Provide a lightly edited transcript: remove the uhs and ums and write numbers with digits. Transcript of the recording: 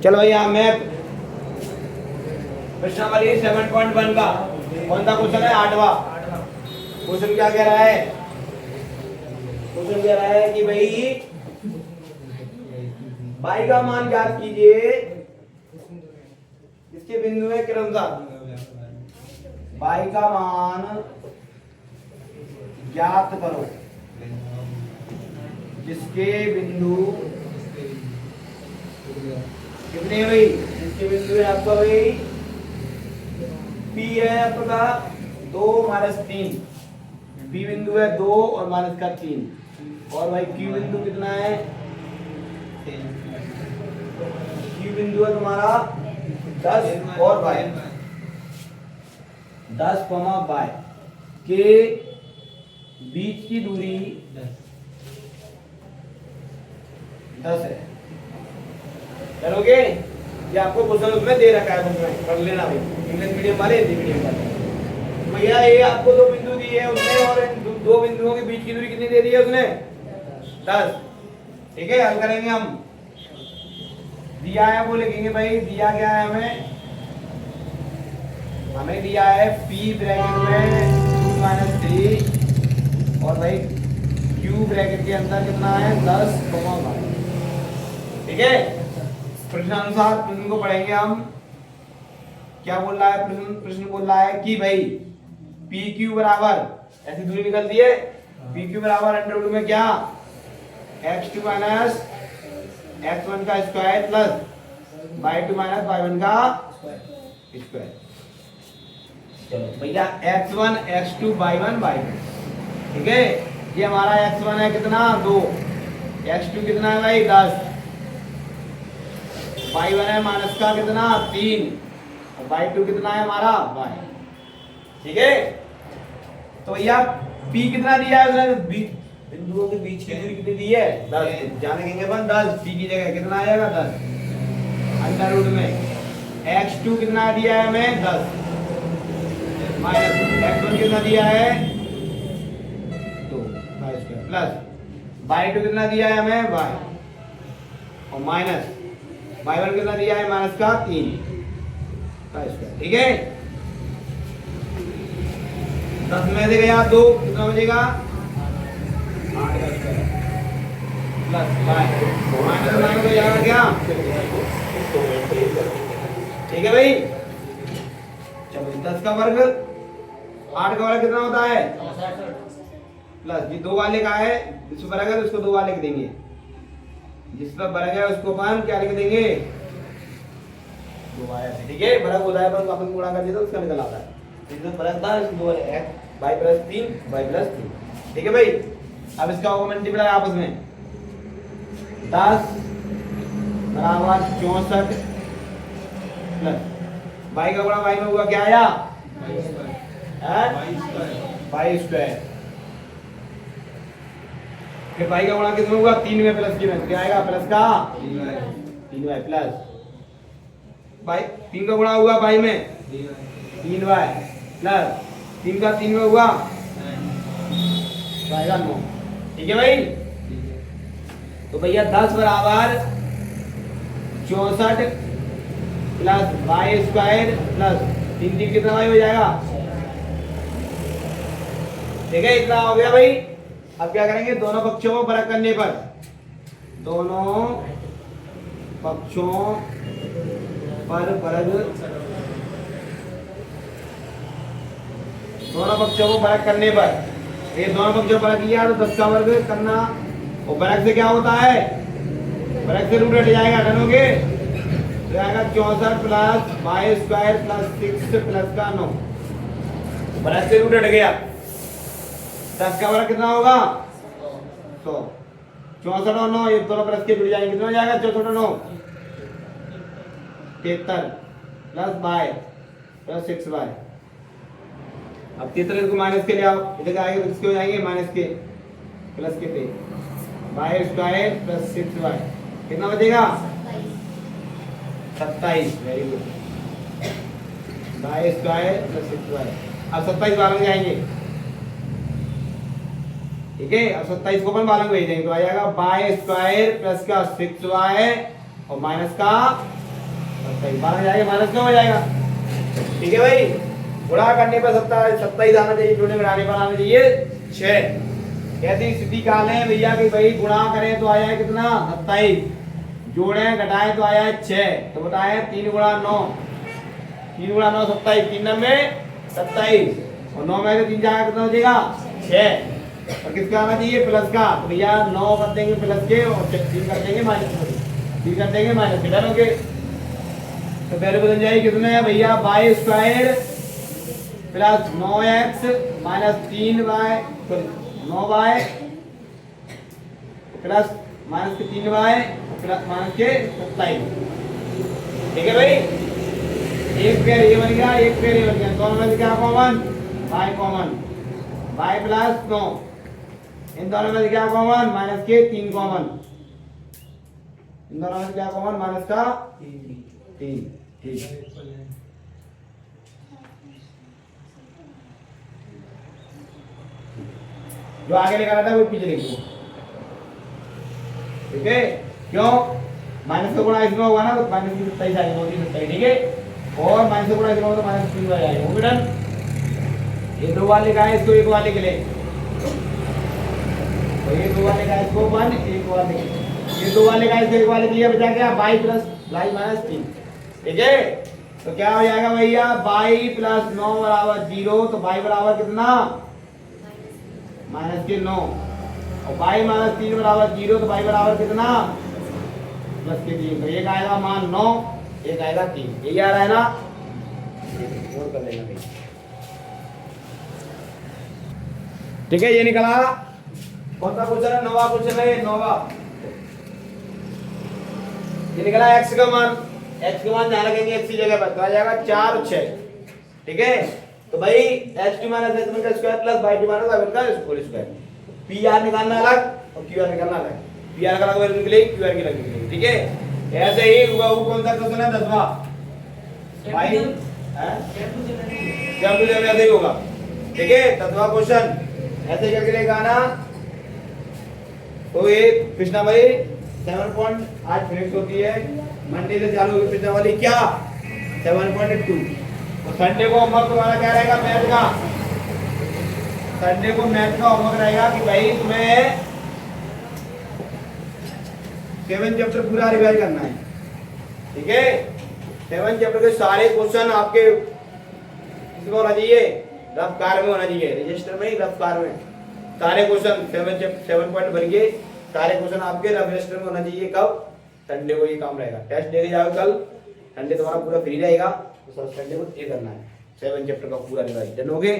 चलो भैया मैप प्रश्न नंबर 7.1 का कौन सा क्वेश्चन है? 8वां क्वेश्चन। क्या कह रहा है? क्वेश्चन कह रहा है कि भाई बाई का मान ज्ञात कीजिए, इसके बिंदु है क्रमशः। बाई का मान ज्ञात करो जिसके बिंदु कितने हैं भाई? जिसके बिंदु है आपका भाई P है आपका 2 - 3। P बिंदु है 2 और माइनस का 3। और भाई Q बिंदु कितना है? Q बिंदु है तुम्हारा 10 और 10, y के बीच की दूरी 10 है। चलोगे? ये आपको क्वेश्चन उसमें दे रखा है, बुक में पढ़ लेना भाई, इंग्लिश मीडियम वाले, हिंदी मीडियम वाले। भैया ये आपको 2 बिंदु दिए हैं उसने, और इन 2 बिंदुओं के बीच की दूरी कितनी दे दी है उसने? 10। ठीक है, हल करेंगे हम। दिया है वो लिखेंगे भाई, दिया क्या है हमें? हमें दिया है P ब्रैकेट में 2 - 3 और भाई Q ब्रैकेट के अंदर कितना है? 10, ठीक है। प्रश्नानुसार प्रश्न को पढ़ेंगे हम। क्या बोल रहा है प्रश्न? प्रश्न बोल रहा है कि भाई PQ बराबर, ऐसी दूरी निकलती है, PQ बराबर √ में क्या? x2 - x1 का स्क्वायर प्लस y2 - y1 का स्क्वायर। चलो भैया x1 x2 y1 y2, ठीक है। ये हमारा x1 है कितना? 2। x2 कितना है भाई? 10। y1 है माइनस का कितना? 3। और y2 कितना है हमारा? y, ठीक है। तो भैया p कितना दिया है उसने? बिंदुओं के बीच की दूरी कितनी दी है? 10। जाने देंगे अपन 10, p की जगह कितना आएगा? 10 अंडर रूट में x2 कितना दिया है हमें? 10 माइनस x1 कितना दिया है? 2 प्लस y2 कितना दिया है हमें? y और माइनस y1 कितना दिया है? माइनस का 3 का स्क्वायर, ठीक है। 10 में से गया 2, कितना बचेगा? 8 का स्क्वायर प्लस y माइनस 9 हो जाएगा क्या? ठीक है भाई। चलो 10 का वर्ग 8 का वर्ग कितना होता है? प्लस ये 2 वाले का है, जिसको वर्ग है उसको 2 वाले लिख देंगे, जिस पर वर्ग है उसको अपन क्या लिख देंगे? 2 आया, ठीक है। वर्ग होता है पर अपन गुणा कर देते तो उसका निकल आता है। इसमें वर्ग था, इसमें 2 है, y + 3 y + 3, ठीक है भाई। अब इसका होगा मल्टीप्लाई आपस में, 10 बराबर 64 प्लस y का गुणा y में होगा क्या आया? y square. फिर y का गुणा किसमें होगा? 3 में प्लस की में क्या आएगा? प्लस का 3y प्लस y 3 का गुणा हुआ y में 3y प्लस 3 का 3 में हुआ तो आएगा 9, ठीक है भाई। तो भैया 10 बराबर 64 प्लस y स्क्वायर प्लस 3 कितना y हो जाएगा? ठीक है, इतना हो गया भाई। अब क्या करेंगे? दोनों पक्षों को बराबर करने पर, दोनों पक्षों पर वर्ग, दोनों पक्षों को बराबर करने पर, ये दोनों पक्षों पर किया तो 10 का वर्ग करना, और वर्ग से क्या होता है? वर्ग से रूट हट जाएगा, हटाओगे तो आएगा 64 plus y square plus 6 plus का 9, वर्ग से रूट हट गया। 10 का वर्ग कितना होगा? 100। 64 और 9 ये दोनों प्लस के जुड़ जाएंगे, कितना हो जाएगा? 64 और 9 73 प्लस y प्लस 6y। अब 73 को माइनस के ले आओ, इधर आएंगे तो किसके हो जाएंगे? माइनस के प्लस के पे y स्क्वायर प्लस 6y, कितना बचेगा? 27। Very good, y square plus 6y। अब 27 बाहर में जाएंगे, ठीक है। अब 27 को अपन बालंग भेज देंगे तो आ जाएगा y स्क्वायर प्लस का 6y और माइनस का 27 माना जाएगा, माइनस क्यों हो जाएगा? ठीक है भाई, गुणा करने पर 27 आना चाहिए, जोड़ने घटाने पर आना चाहिए 6। ऐसी स्थिति का लें भैया कि भाई गुणा करें तो आया है कितना 27, जोड़े घटाएं तो आया है 6, तो बताएं 3 गुणा 9, 3 गुणा 9 27, 3 9 27, और 9 में से 3 जाएगा कितना हो जाएगा 6, और किसका आना चाहिए प्लस का, तो भैया 9 कर देंगे प्लस के और 3 कर देंगे माइनस के, 3 कर देंगे माइनस के, डन हो गए। तो पहले बदल जाएगी कितने है भैया y square plus 9x minus 3y 9y plus minus के 3y प्लस माइनस के 27। ठीक है भाई, एक पेयर ये बन गया, एक पेयर ये बन गया, दोनों में से क्या common, y common, y plus 9, इन दोनों में से क्या कॉमन, माइनस के 3 कॉमन, इन दोनों में से क्या कॉमन, माइनस का 3। ठीक, जो आगे लिखा रहता है वो पीछे लिख दो। ठीक है, क्यों, माइनस का गुणा इसमें होगा ना तो माइनस की 27 आएगा, 27। ठीक है, और माइनस का गुणा इसमें होगा तो माइनस 3 आएगा, वो भी डन। ये 2 बार लिखा है, इसको 1 बार लिख ले, तो ये 2 बार लिखा है, इसको 1 1 बार लिख, ये 2 बार लिखा है, इसको 1 बार लिख लिया, बचा क्या y प्लस y माइनस 3। ठीक है, तो क्या हो जाएगा भैया y प्लस 9 बराबर 0, तो y बराबर कितना माइनस के 9, और y माइनस 3 बराबर 0, तो y बराबर कितना प्लस के 3, तो एक आएगा मान 9, एक आएगा 3, यही आ रहा है ना, नोट कर लेना भाई। ठीक है, ये निकला, कौन सा क्वेश्चन है, 9वां क्वेश्चन है, 9वां, ये निकला x का मान, x का मान जहां लगेंगे x की जगह पर, तो आ जाएगा 4 और 6। ठीक है, तो भाई h2 माइनस h1 का square plus y2 minus y1 का होल स्क्वायर, pr निकालना अलग और qr निकालना अलग, pr का अलग वैल्यू निकलेगी, qr की अलग निकलेगी। ठीक है, ऐसे ही हुआ, वो कौन सा क्वेश्चन है 10वां भाई, हैं जब भी ऐसे ही होगा। ठीक है, 10वां क्वेश्चन ऐसे करके लेगा ना, तो ये कृष्णा भाई 7.8 फिनिश होती है, मंडे से चालू होगी कृष्णा वाली क्या 7.2, तो संडे को होमवर्क तुम्हारा क्या रहेगा मैथ का, संडे को मैथ का होमवर्क रहेगा कि भाई तुम्हें 7 चैप्टर पूरा रिवाइज करना है। ठीक है, 7 चैप्टर के सारे क्वेश्चन आपके इसमें होना चाहिए, रफ कार में होना चाहिए, रजिस्टर में ही रफ कार में सारे क्वेश्चन 7 पॉइंट बन गए, सारे क्वेश्चन आपके रफ रजिस्टर में होना चाहिए। कब, संडे को ये काम रहेगा, टेस्ट दे के जाओ कल, संडे तुम्हारा पूरा फ्री रहेगा, तो संडे को ये करना है 7 चैप्टर का पूरा रिवाइज। डन हो गए।